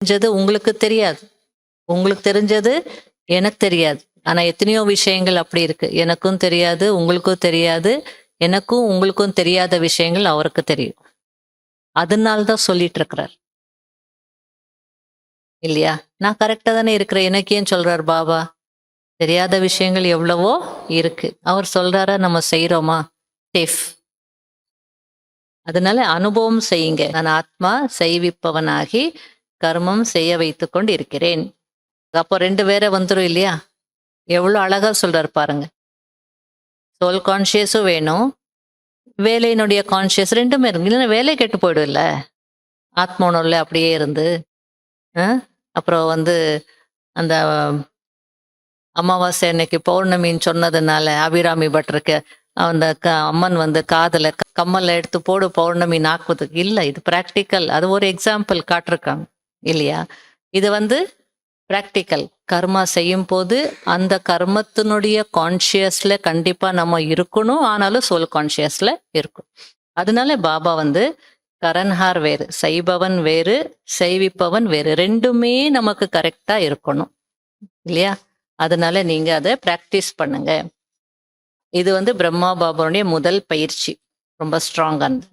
தெரிஞ்சது உங்களுக்கு தெரியாது. உங்களுக்கு தெரிஞ்சது எனக்கு தெரியாது. ஆனா எத்தனையோ விஷயங்கள் அப்படி இருக்கு. எனக்கும் தெரியாது, உங்களுக்கும் தெரியாது. எனக்கும் உங்களுக்கும் தெரியாத விஷயங்கள் அவருக்கு தெரியும். அதனால தான் சொல்லிட்டு இருக்கிறார். இல்லையா? நான் கரெக்ட்டா தானே இருக்கிறேன். எனக்கு ஏன் சொல்றார் பாபா? தெரியாத விஷயங்கள் எவ்வளவோ இருக்கு. அவர் சொல்றாரா நம்ம செய்றோமா? சேஃப். அதனால அனுபவம் செய்யுங்க. நான் ஆத்மா செய்விப்பவனாகி கர்மம் செய்ய வைத்துக் கொண்டு இருக்கிறேன். அப்போ 2 வேற வந்துரும் இல்லையா? எவ்வளோ அழகா சொல்றாரு பாருங்க. சோல் கான்ஷியஸும் வேணும். வேலையினுடைய கான்ஷியஸ் 2மே இருக்கும். இல்லன்னா வேலை கெட்டு போயிடும்ல. ஆத்ம உணர்வுல அப்படியே இருந்து. அ அப்புறம் வந்து அந்த அமாவாசை அன்னைக்கு பௌர்ணமின்னு சொன்னதுனால அபிராமி பட்டருக்கு அந்த அம்மன் வந்து காதுல கம்மல எடுத்து போடு பௌர்ணமி நாக்குவதுக்கு இல்ல. இது பிராக்டிக்கல். அது ஒரு எக்ஸாம்பிள் காட்டிருக்காங்க. இல்லையா? இது வந்து பிராக்டிக்கல். கர்மா செய்யும்போது அந்த கர்மத்தினுடைய கான்ஷியஸ்ல கண்டிப்பா நம்ம இருக்கணும். ஆனாலும் சோல் கான்ஷியஸ்ல இருக்கும். அதனால பாபா வந்து கரன்ஹார் வேறு, செய்பவன் வேறு, செய்விப்பவன் வேறு. 2மே நமக்கு கரெக்ட்டா இருக்கணும். இல்லையா? அதனால நீங்க அத பிராக்டிஸ் பண்ணுங்க. இது வந்து பிரம்மா பாபாவுடைய முதல் பயிற்சி. ரொம்ப ஸ்ட்ராங்கானது.